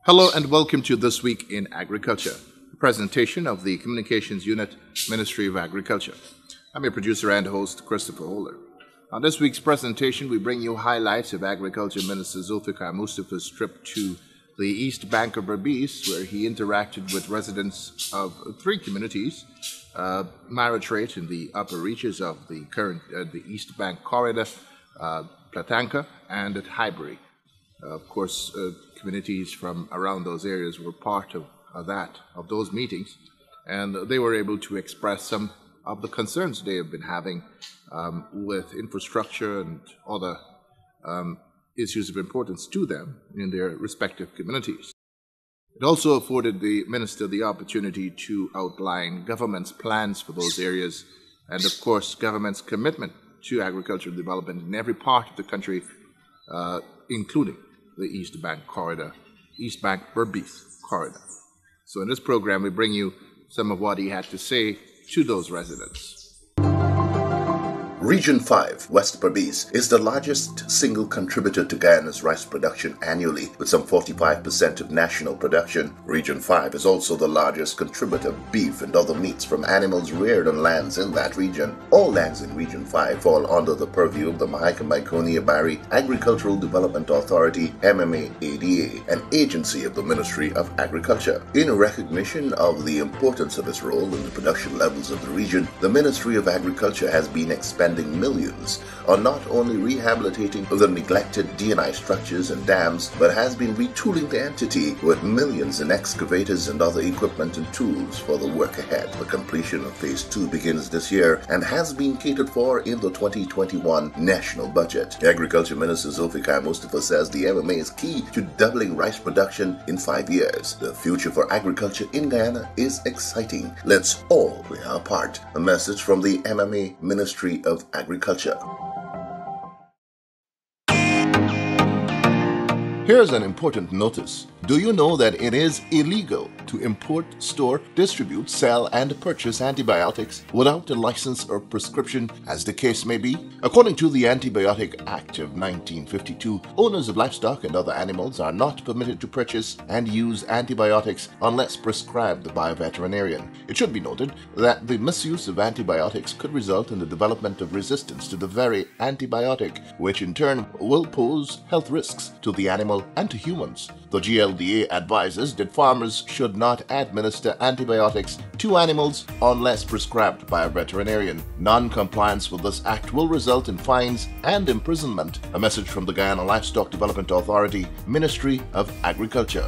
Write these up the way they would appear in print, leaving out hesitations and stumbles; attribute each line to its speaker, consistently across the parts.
Speaker 1: Hello and welcome to This Week in Agriculture, a presentation of the Communications Unit, Ministry of Agriculture. I'm your producer and host, Christopher Holder. On this week's presentation, we bring you highlights of Agriculture Minister Zulfikar Mustafa's trip to the East Bank of Berbice, where he interacted with residents of three communities, Maritrait in the upper reaches of the the East Bank corridor, Platanka, and at Highbury. Of course, communities from around those areas were part of those meetings, and they were able to express some of the concerns they have been having with infrastructure and other issues of importance to them in their respective communities. It also afforded the minister the opportunity to outline government's plans for those areas and, of course, government's commitment to agricultural development in every part of the country, including the East Bank corridor, East Bank Berbice corridor. So in this program, we bring you some of what he had to say to those residents.
Speaker 2: Region 5, West Berbice, is the largest single contributor to Guyana's rice production annually, with some 45% of national production. Region 5 is also the largest contributor of beef and other meats from animals reared on lands in that region. All lands in Region 5 fall under the purview of the Mahakam-Bari Agricultural Development Authority, MMA-ADA, an agency of the Ministry of Agriculture. In recognition of the importance of its role in the production levels of the region, the Ministry of Agriculture has been expanding millions on not only rehabilitating the neglected D&I structures and dams, but has been retooling the entity with millions in excavators and other equipment and tools for the work ahead. The completion of Phase 2 begins this year and has been catered for in the 2021 national budget. Agriculture Minister Zulfikar Mustafa says the MMA is key to doubling rice production in 5 years. The future for agriculture in Guyana is exciting. Let's all play our part. A message from the MMA Ministry of Agriculture.
Speaker 1: Here's an important notice. Do you know that it is illegal to import, store, distribute, sell, and purchase antibiotics without a license or prescription, as the case may be? According to the Antibiotic Act of 1952, owners of livestock and other animals are not permitted to purchase and use antibiotics unless prescribed by a veterinarian. It should be noted that the misuse of antibiotics could result in the development of resistance to the very antibiotic, which in turn will pose health risks to the animal and to humans. The GLDA advises that farmers should not administer antibiotics to animals unless prescribed by a veterinarian. Non-compliance with this act will result in fines and imprisonment. A message from the Guyana Livestock Development Authority, Ministry of Agriculture.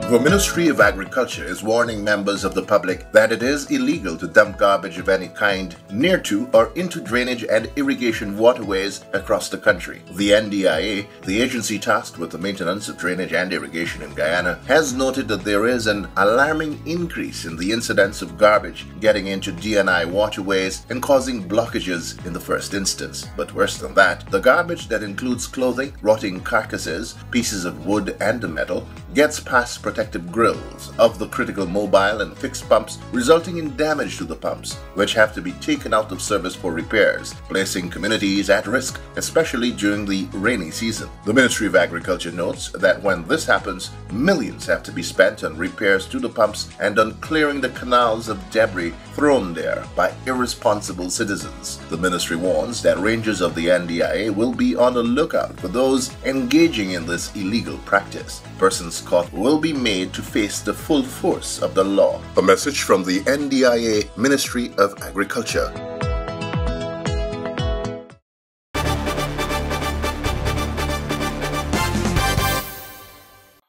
Speaker 2: The Ministry of Agriculture is warning members of the public that it is illegal to dump garbage of any kind near to or into drainage and irrigation waterways across the country. The NDIA, the agency tasked with the maintenance of drainage and irrigation in Guyana, has noted that there is an alarming increase in the incidence of garbage getting into D&I waterways and causing blockages in the first instance. But worse than that, the garbage that includes clothing, rotting carcasses, pieces of wood and metal gets past protective grills of the critical mobile and fixed pumps, resulting in damage to the pumps, which have to be taken out of service for repairs, placing communities at risk, especially during the rainy season. The Ministry of Agriculture notes that when this happens, millions have to be spent on repairs to the pumps and on clearing the canals of debris thrown there by irresponsible citizens. The ministry warns that rangers of the NDIA will be on the lookout for those engaging in this illegal practice. Persons caught will be made to face the full force of the law. A message from the NDIA, Ministry of Agriculture.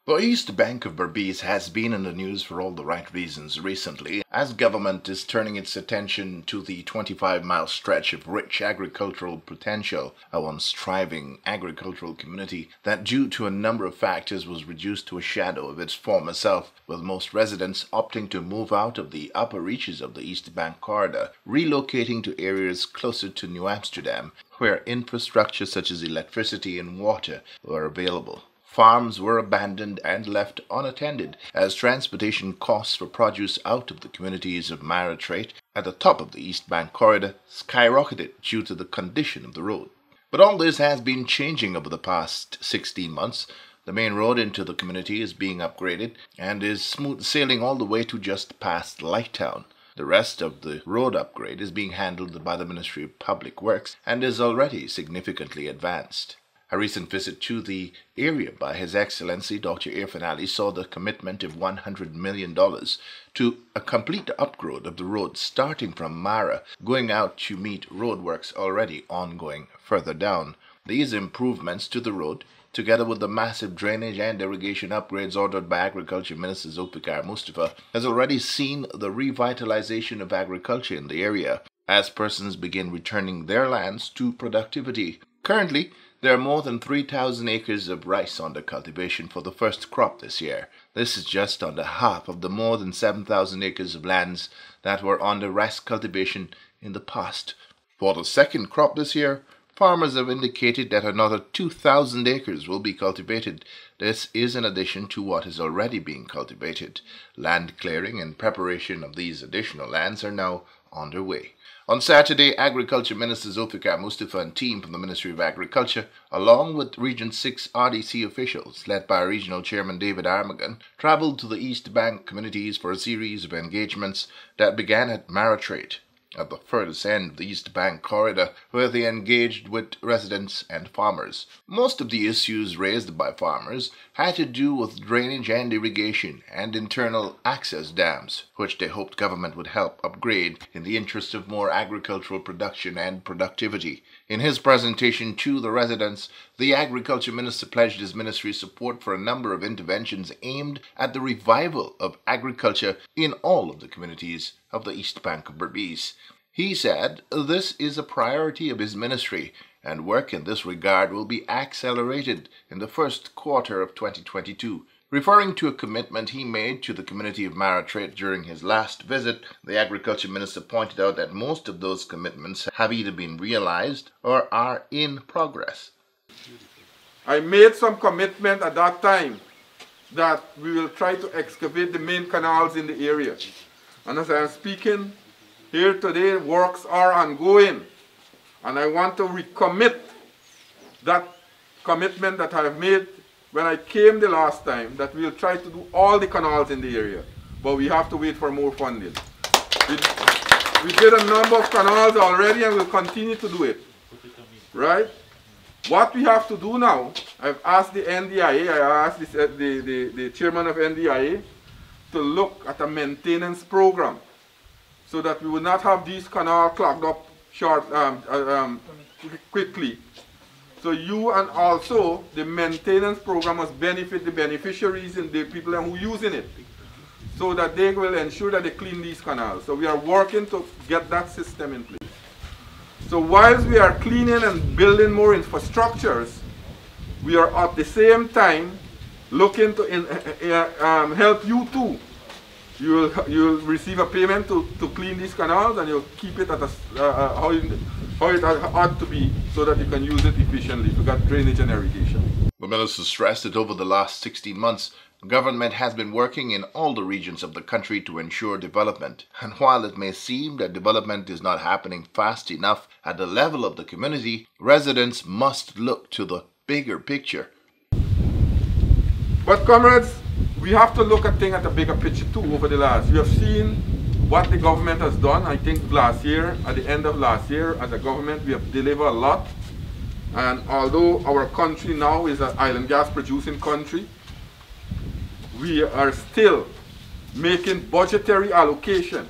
Speaker 1: The East Bank of Berbice has been in the news for all the right reasons recently, as government is turning its attention to the 25-mile stretch of rich agricultural potential, a once thriving agricultural community that due to a number of factors was reduced to a shadow of its former self, with most residents opting to move out of the upper reaches of the East Bank corridor, relocating to areas closer to New Amsterdam, where infrastructure such as electricity and water were available.
Speaker 2: Farms were abandoned and left unattended as transportation costs for produce out of the communities of Maratrait at the top of the East Bank corridor skyrocketed due to the condition of the road. But all this has been changing over the past 16 months. The main road into the community is being upgraded and is smooth sailing all the way to just past Lighttown. The rest of the road upgrade is being handled by the Ministry of Public Works and is already significantly advanced. A recent visit to the area by His Excellency Dr. Irfan Ali saw the commitment of $100 million to a complete upgrade of the road starting from Mara, going out to meet roadworks already ongoing further down. These improvements to the road, together with the massive drainage and irrigation upgrades ordered by Agriculture Minister Zulfikar Mustafa, has already seen the revitalization of agriculture in the area as persons begin returning their lands to productivity. Currently, there are more than 3,000 acres of rice under cultivation for the first crop this year. This is just under half of the more than 7,000 acres of lands that were under rice cultivation in the past. For the second crop this year, farmers have indicated that another 2,000 acres will be cultivated. This is in addition to what is already being cultivated. Land clearing and preparation of these additional lands are now underway. On Saturday, Agriculture Minister Zulfikar Mustafa and team from the Ministry of Agriculture, along with Region 6 RDC officials, led by Regional Chairman David Armagan, travelled to the East Bank communities for a series of engagements that began at Maratrait, at the furthest end of the East Bank corridor, where they engaged with residents and farmers. Most of the issues raised by farmers had to do with drainage and irrigation and internal access dams, which they hoped government would help upgrade in the interest of more agricultural production and productivity. In his presentation to the residents, the Agriculture Minister pledged his ministry's support for a number of interventions aimed at the revival of agriculture in all of the communities of the East Bank of Berbice. He said this is a priority of his ministry and work in this regard will be accelerated in the first quarter of 2022. Referring to a commitment he made to the community of Maratrait during his last visit, the Agriculture Minister pointed out that most of those commitments have either been realized or are in progress.
Speaker 3: I made some commitment at that time that we will try to excavate the main canals in the area. And as I am speaking here today, works are ongoing. And I want to recommit that commitment that I have made when I came the last time, that we will try to do all the canals in the area. But we have to wait for more funding. We did a number of canals already and we'll continue to do it. Right? What we have to do now, I've asked the NDIA, I asked the chairman of NDIA to look at a maintenance program so that we will not have these canals clogged up quickly. So you and also the maintenance program must benefit the beneficiaries and the people who are using it so that they will ensure that they clean these canals. So we are working to get that system in place. So whilst we are cleaning and building more infrastructures, we are at the same time looking to help you too. You'll receive a payment to clean these canals and you'll keep it at how it ought to be so that you can use it efficiently to get drainage and irrigation.
Speaker 2: The minister stressed that over the last 16 months, government has been working in all the regions of the country to ensure development. And while it may seem that development is not happening fast enough at the level of the community, residents must look to the bigger picture.
Speaker 3: But comrades, we have to look at things at a bigger picture too over the last. We have seen what the government has done. I think last year, at the end of last year, as a government, we have delivered a lot. And although our country now is an island gas producing country, we are still making budgetary allocations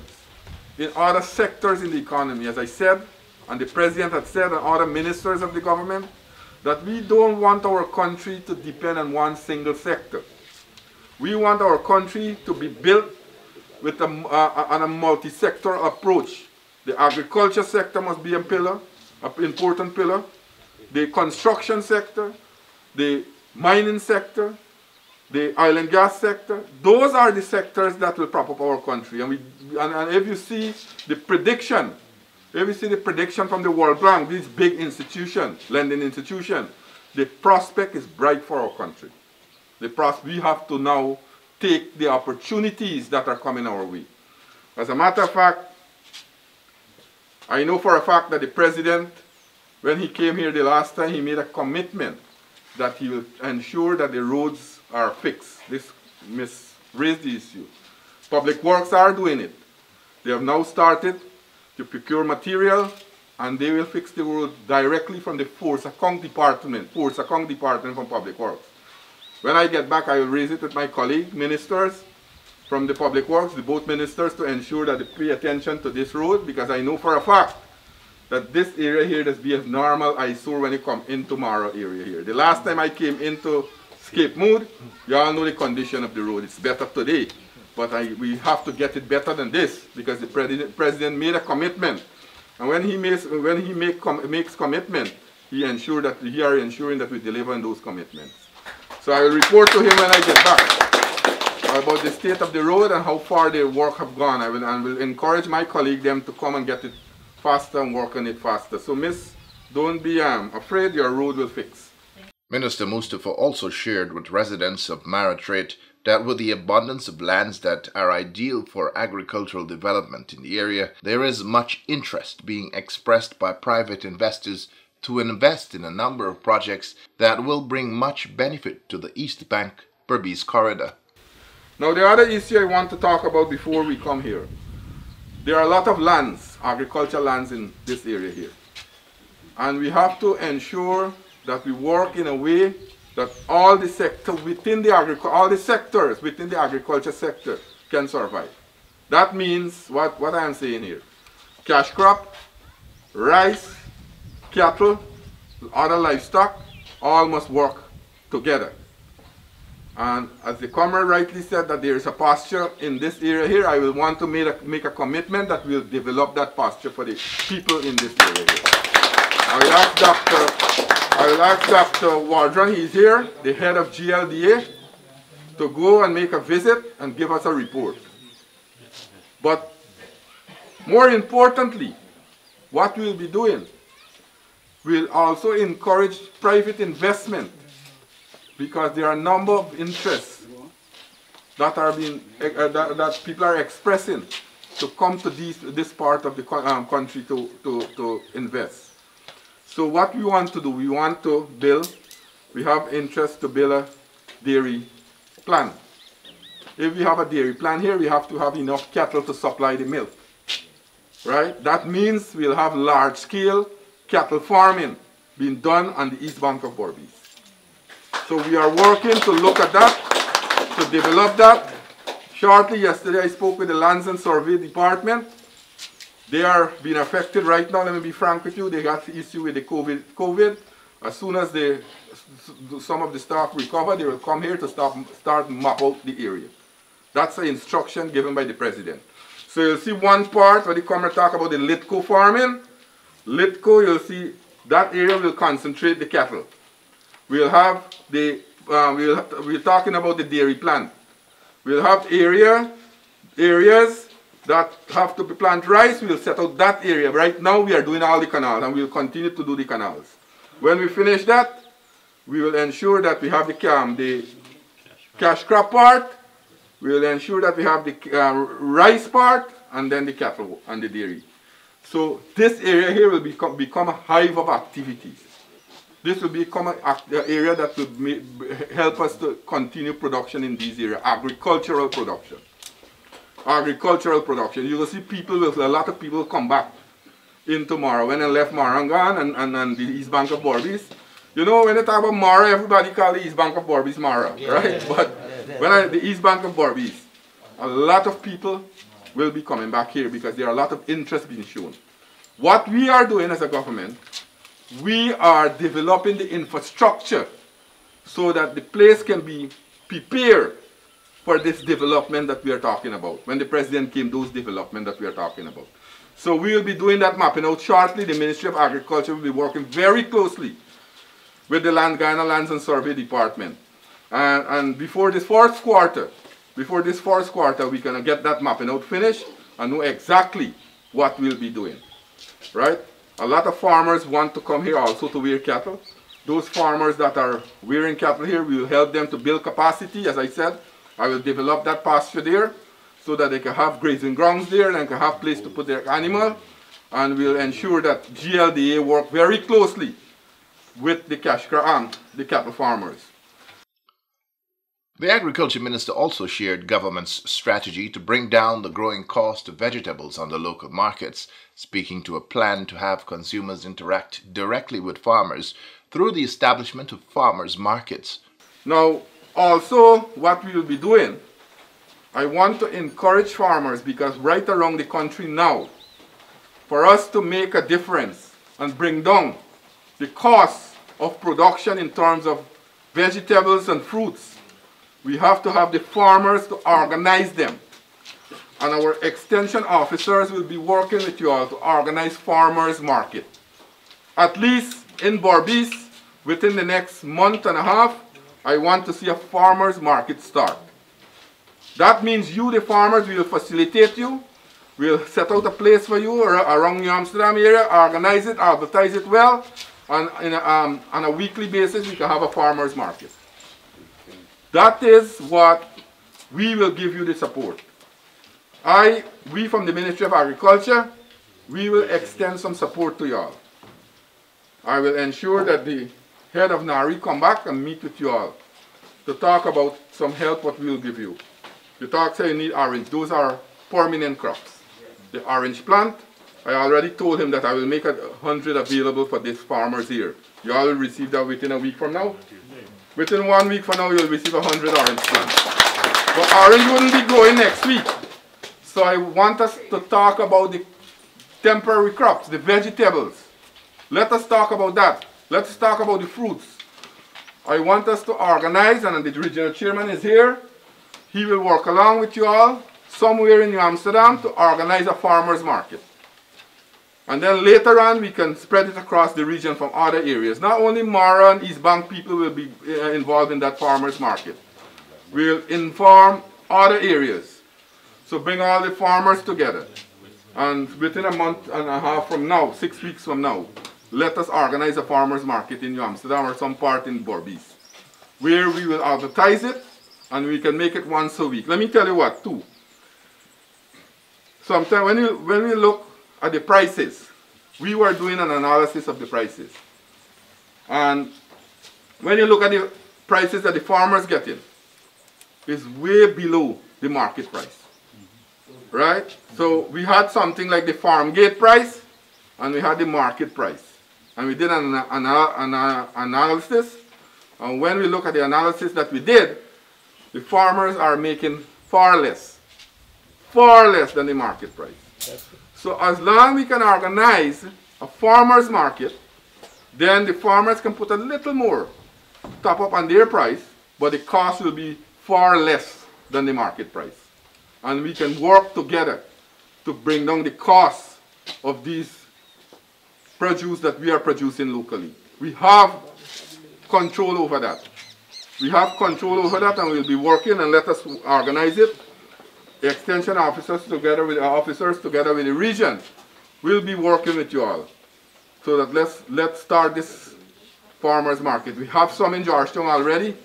Speaker 3: in other sectors in the economy. As I said, and the President had said, and other ministers of the government, that we don't want our country to depend on one single sector. We want our country to be built with on a multi-sector approach. The agriculture sector must be a pillar, an important pillar. The construction sector, the mining sector, the oil and gas sector, those are the sectors that will prop up our country. And if you see the prediction, from the World Bank, these big institutions, lending institutions, the prospect is bright for our country. We have to now take the opportunities that are coming our way. As a matter of fact, I know for a fact that the president, when he came here the last time, he made a commitment that he will ensure that the roads are fixed. This raised the issue. Public Works are doing it. They have now started to procure material, and they will fix the road directly from the Force Account Department from Public Works. When I get back, I will raise it with my colleague, ministers from the Public Works, the both ministers, to ensure that they pay attention to this road, because I know for a fact that this area here does be a normal eyesore when you come into Mara area here. The last time I came into Cape Mood, you all know the condition of the road. It's better today, but we have to get it better than this, because the president made a commitment. And when he makes commitment, he are ensuring that we deliver on those commitments. So I will report to him when I get back about the state of the road and how far the work have gone. I will encourage my colleague them to come and get it faster and work on it faster. So miss, don't be afraid, your road will fix.
Speaker 1: Minister Mustafa also shared with residents of Maratrait that with the abundance of lands that are ideal for agricultural development in the area, there is much interest being expressed by private investors to invest in a number of projects that will bring much benefit to the East Bank Berbice corridor.
Speaker 3: Now the other issue I want to talk about before we come here, there are a lot of lands, agricultural lands in this area here. And we have to ensure that we work in a way that all the sectors within the agriculture sector can survive. That means what I am saying here. Cash crop, rice, cattle, other livestock, all must work together. And as the comrade rightly said that there is a pasture in this area here, I will want to make a commitment that we'll develop that pasture for the people in this area here. I will ask Dr. Wardron, he's here, the head of GLDA, to go and make a visit and give us a report. But more importantly, what we'll be doing, we'll also encourage private investment, because there are a number of interests that are that people are expressing to come to this part of the country to invest. So what we want to do, we have interest to build a dairy plant. If we have a dairy plant here, we have to have enough cattle to supply the milk, right? That means we'll have large-scale cattle farming being done on the east bank of Berbice. So we are working to look at that, to develop that. Shortly yesterday I spoke with the Lands and Survey Department. They are being affected right now. Let me be frank with you. They got the issue with the COVID. As soon as some of the staff recover, they will come here to start map out the area. That's the instruction given by the president. So you'll see one part where the comrade talk about the Litco farming. Litco, you'll see that area will concentrate the cattle. We'll have we're talking about the dairy plant. We'll have areas that have to be plant rice. We'll set out that area. Right now we are doing all the canals, and we'll continue to do the canals. When we finish that, we will ensure that we have the cash crop part. We will ensure that we have the rice part, and then the cattle and the dairy. So this area here will become a hive of activities. This will become an area that will help us to continue production in these areas, agricultural production. Agricultural production. You will see a lot of people come back in tomorrow. When I left Marangan and the East Bank of Berbice, you know, when they talk about Mara, everybody call the East Bank of Berbice Mara, right? But the East Bank of Berbice, a lot of people will be coming back here because there are a lot of interest being shown. What we are doing as a government, we are developing the infrastructure so that the place can be prepared for this development that we are talking about. When the president came, those development that we are talking about. So we will be doing that mapping out shortly. The Ministry of Agriculture will be working very closely with the Guyana Lands and Survey Department. And before this first quarter, we're going to get that mapping out finished and know exactly what we'll be doing. Right? A lot of farmers want to come here also to rear cattle. those farmers that are rearing cattle here, we will help them to build capacity. As I said, I will develop that pasture there so that they can have grazing grounds there and they can have place to put their animal. And we'll ensure that GLDA work very closely with the cash crop the cattle farmers.
Speaker 1: The Agriculture Minister also shared government's strategy to bring down the growing cost of vegetables on the local markets, speaking to a plan to have consumers interact directly with farmers through the establishment of farmers' markets.
Speaker 3: Now, also what we will be doing, I want to encourage farmers, because right around the country now, for us to make a difference and bring down the cost of production in terms of vegetables and fruits, we have to have the farmers to organize them. And our extension officers will be working with you all to organize farmers market. At least in Berbice, within the next month and a half, I want to see a farmers market start. That means you, the farmers, we will facilitate you. We'll set out a place for you around New Amsterdam area, organize it, advertise it well, and on a weekly basis we can have a farmers market. That is what we will give you the support. We from the Ministry of Agriculture, we will extend some support to y'all. I will ensure that the head of NARI come back and meet with you all to talk about some help what we will give you. You talk say you need orange, those are permanent crops. The orange plant, I already told him that I will make 100 available for these farmers here. You all will receive that within a week from now. Within 1 week from now, you'll receive 100 orange plants. But orange wouldn't be growing next week. So I want us to talk about the temporary crops, the vegetables. Let us talk about that. Let's talk about the fruits. I want us to organize, and the regional chairman is here. He will work along with you all somewhere in New Amsterdam to organize a farmers market. And then later on, we can spread it across the region from other areas. Not only Mara and East Bank people will be involved in that farmers market. We'll inform other areas. So bring all the farmers together. And within a month and a half from now, 6 weeks from now, let us organize a farmers market in New Amsterdam or some part in Berbice, where we will advertise it and we can make it once a week. Let me tell you what, too. Sometimes when we look at the prices, we were doing an analysis of the prices. And when you look at the prices that the farmers get in, it's way below the market price. Right? So we had something like the farm gate price and we had the market price. And we did an analysis. And when we look at the analysis that we did, the farmers are making far less than the market price. So as long as we can organize a farmer's market, then the farmers can put a little more top up on their price, but the cost will be far less than the market price. And we can work together to bring down the cost of these produce that we are producing locally. We have control over that. We have control over that, and we'll be working, and let us organize it. The extension officers together with the region will be working with you all. So that let's start this farmers market. We have some in Georgetown already.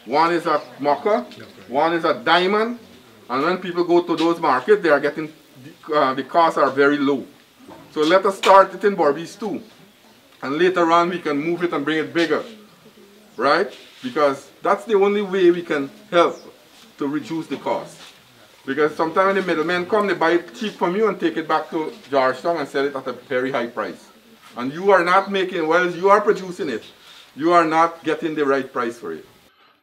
Speaker 3: One is at Mocha, one is at Diamond, and when people go to those markets, they are getting the costs are very low. So let us start it in Berbice too, and later on we can move it and bring it bigger, right? Because that's the only way we can help to reduce the cost. Because sometimes when the middlemen come, they buy it cheap from you and take it back to Georgetown and sell it at a very high price. And you are not making, well, you are producing it, you are not getting the right price for it.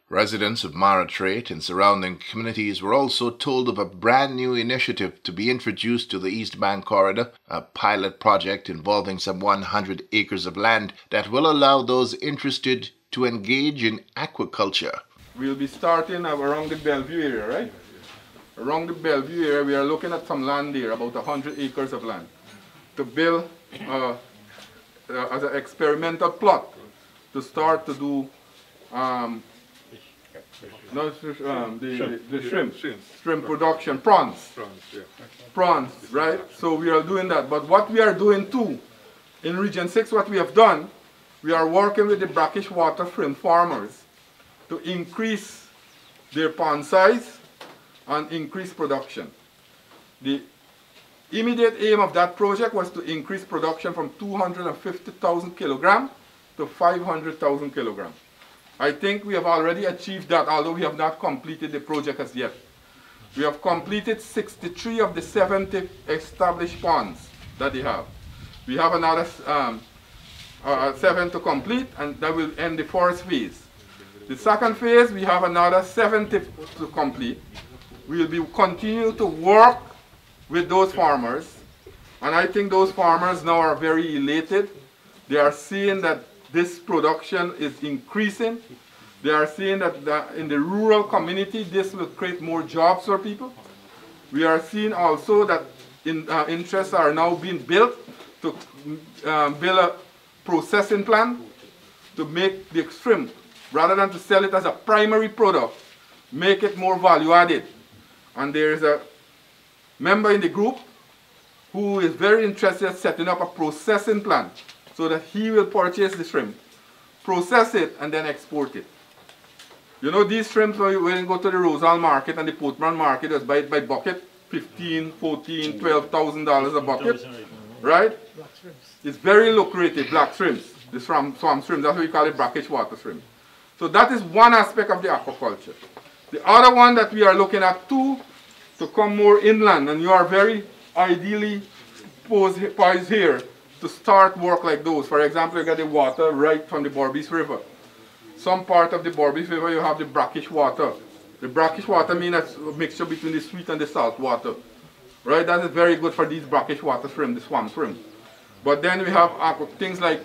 Speaker 1: Residents of Mara Strait and surrounding communities were also told of a brand new initiative to be introduced to the East Bank Corridor, a pilot project involving some 100 acres of land that will allow those interested to engage in aquaculture.
Speaker 3: We'll be starting around the Bellevue area, right? Around the Bellevue area, we are looking at some land there, about 100 acres of land, to build as an experimental plot to start to do shrimp production, prawns, right? So we are doing that. But what we are doing too, in Region 6, what we have done, we are working with the brackish water shrimp farmers to increase their pond size and increase production. The immediate aim of that project was to increase production from 250,000 kilograms to 500,000 kilograms. I think we have already achieved that, although we have not completed the project as yet. We have completed 63 of the 70 established ponds that they have. We have another 7 to complete, and that will end the first phase. The second phase, we have another 70 to complete. We will continue to work with those farmers, and I think those farmers now are very elated. They are seeing that this production is increasing. They are seeing that in the rural community, this will create more jobs for people. We are seeing also that interests are now being built to build a processing plant to make the shrimp, rather than to sell it as a primary product, make it more value added. And there is a member in the group who is very interested in setting up a processing plant so that he will purchase the shrimp, process it, and then export it. You know, these shrimps, when you go to the Rosal market and the Portman market, just buy it by bucket, $15,000, $14,000, $12,000 a bucket, right? It's very lucrative, black shrimps, the swamp shrimp. That's what we call it, brackish water shrimp. So that is one aspect of the aquaculture. The other one that we are looking at too, to come more inland, and you are very ideally poised here to start work like those. For example, you get the water right from the Berbice River. Some part of the Berbice River you have the brackish water. The brackish water means a mixture between the sweet and the salt water. Right? That is very good for these brackish water shrimp, the swamp shrimp. But then we have things like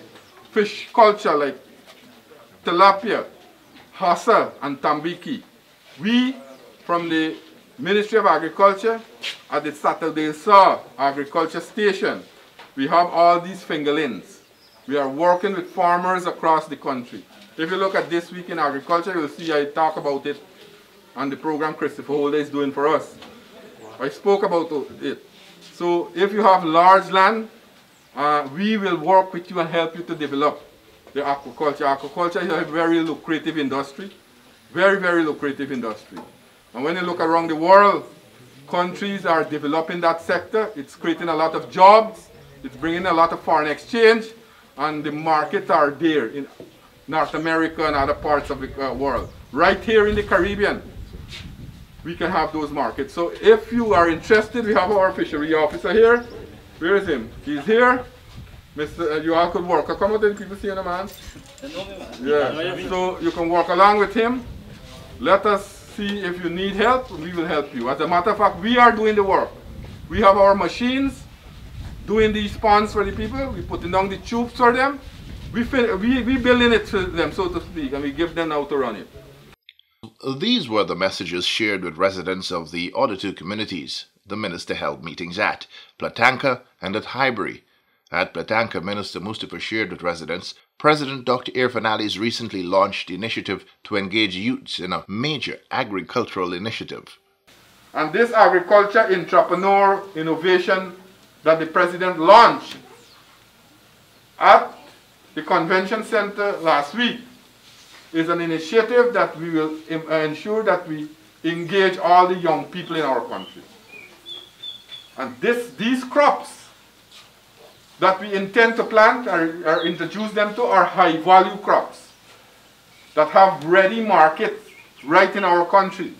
Speaker 3: fish culture, like tilapia, hassa, and tambiki. We, from the Ministry of Agriculture, at the Saturday Saw Agriculture Station, we have all these fingerlings. We are working with farmers across the country. If you look at This Week in Agriculture, you'll see I talk about it on the program Christopher Holder is doing for us. I spoke about it. So if you have large land, we will work with you and help you to develop the aquaculture. Aquaculture is a very lucrative industry. Very, very lucrative industry. And when you look around the world, countries are developing that sector. It's creating a lot of jobs. It's bringing a lot of foreign exchange. And the markets are there in North America and other parts of the world. Right here in the Caribbean, we can have those markets. So if you are interested, we have our fishery officer here. Where is him? He's here. Mr. You all could work. Come out and people see the man. Yeah. So you can work along with him. Let us see if you need help. We will help you. As a matter of fact, we are doing the work. We have our machines doing these ponds for the people. We putting down the tubes for them. We building it for them, so to speak, and we give them how to run it.
Speaker 1: These were the messages shared with residents of the other two communities the minister held meetings at, Platanka and at Highbury. At Platanka, Minister Mustafa shared with residents President Dr. Irfan Ali's recently launched initiative to engage youths in a major agricultural initiative.
Speaker 3: And this agriculture entrepreneur innovation that the President launched at the Convention Center last week is an initiative that we will ensure that we engage all the young people in our country. And these crops that we intend to plant or introduce them to are high-value crops that have ready markets right in our country.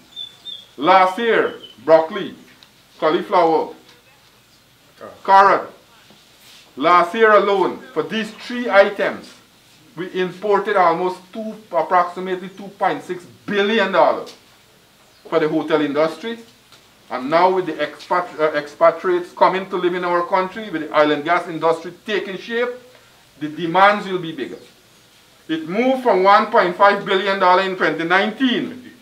Speaker 3: Last year, broccoli, cauliflower, carrot. Last year alone, for these three items, we imported almost approximately $2.6 billion for the hotel industry. And now with the expatriates coming to live in our country, with the oil and gas industry taking shape, the demands will be bigger. It moved from $1.5 billion in 2019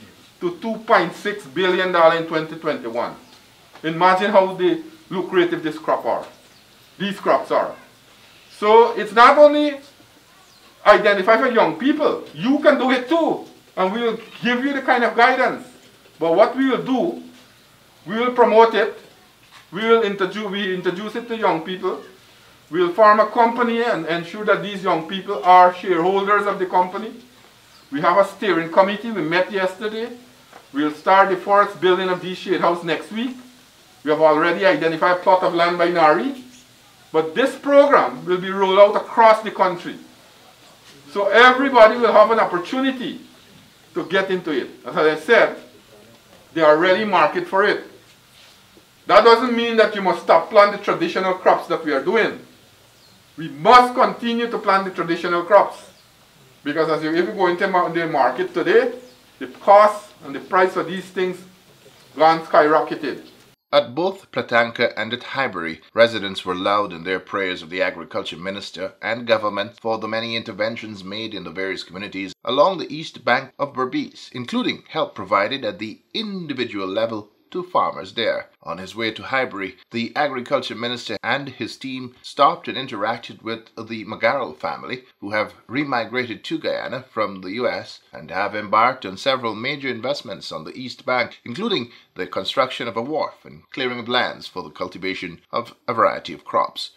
Speaker 3: to $2.6 billion in 2021. Imagine how lucrative these crops are. So it's not only identified for young people, you can do it too. And we will give you the kind of guidance. But what we will do, we will promote it, we introduce it to young people, We'll form a company and ensure that these young people are shareholders of the company. We have a steering committee. We met yesterday. We'll start the first building of these shade house next week. We have already identified a plot of land by Nari. But this program will be rolled out across the country. So everybody will have an opportunity to get into it. As I said, there are ready market for it. That doesn't mean that you must stop planting the traditional crops that we are doing. We must continue to plant the traditional crops. Because if you go into the market today, the cost and the price of these things gone skyrocketed.
Speaker 1: At both Platanka and at Highbury, residents were loud in their praise of the Agriculture Minister and government for the many interventions made in the various communities along the east bank of Berbice, including help provided at the individual level to farmers there. On his way to Highbury, the Agriculture Minister and his team stopped and interacted with the Magarel family, who have remigrated to Guyana from the US and have embarked on several major investments on the East Bank, including the construction of a wharf and clearing of lands for the cultivation of a variety of crops.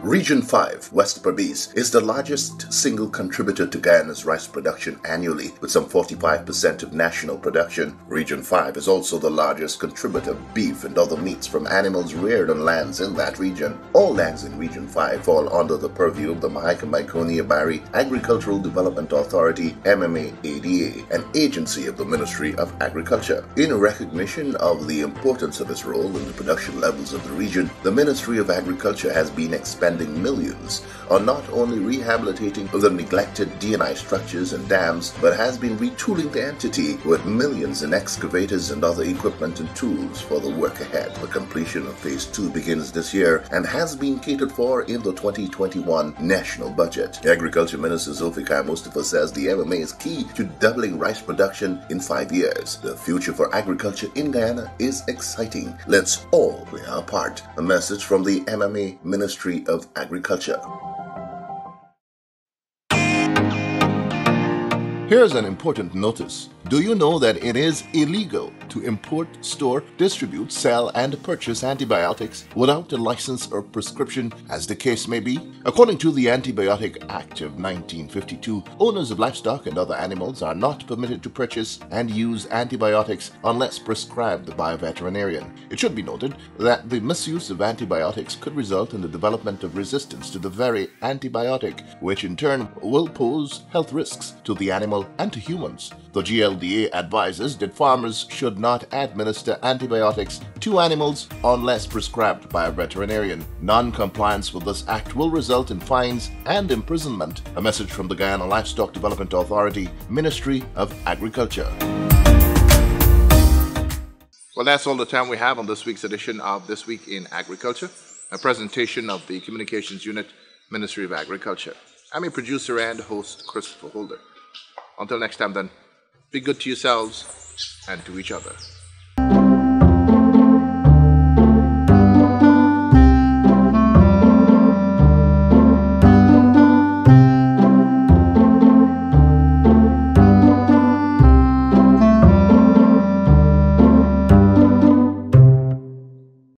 Speaker 2: Region 5, West Berbice, is the largest single contributor to Guyana's rice production annually, with some 45% of national production. Region 5 is also the largest contributor of beef and other meats from animals reared on lands in that region. All lands in Region 5 fall under the purview of the Mahaica-Maikonia-Bari Agricultural Development Authority, MMA-ADA, an agency of the Ministry of Agriculture. In recognition of the importance of its role in the production levels of the region, the Ministry of Agriculture has been expanding millions on not only rehabilitating the neglected D&I structures and dams, but has been retooling the entity with millions in excavators and other equipment and tools for the work ahead. The completion of Phase 2 begins this year and has been catered for in the 2021 national budget. Agriculture Minister Zulfikar Mustafa says the MMA is key to doubling rice production in 5 years. The future for agriculture in Guyana is exciting. Let's all play our part. A message from the MMA Ministry of Agriculture.
Speaker 1: Here's an important notice. Do you know that it is illegal to import, store, distribute, sell, and purchase antibiotics without a license or prescription, as the case may be? According to the Antibiotic Act of 1952, owners of livestock and other animals are not permitted to purchase and use antibiotics unless prescribed by a veterinarian. It should be noted that the misuse of antibiotics could result in the development of resistance to the very antibiotic, which in turn will pose health risks to the animal and to humans. The GLDA advises that farmers should not administer antibiotics to animals unless prescribed by a veterinarian. Non-compliance with this act will result in fines and imprisonment. A message from the Guyana Livestock Development Authority, Ministry of Agriculture. Well, that's all the time we have on this week's edition of This Week in Agriculture, a presentation of the Communications Unit, Ministry of Agriculture. I'm your producer and host, Christopher Holder. Until next time then, be good to yourselves and to each other.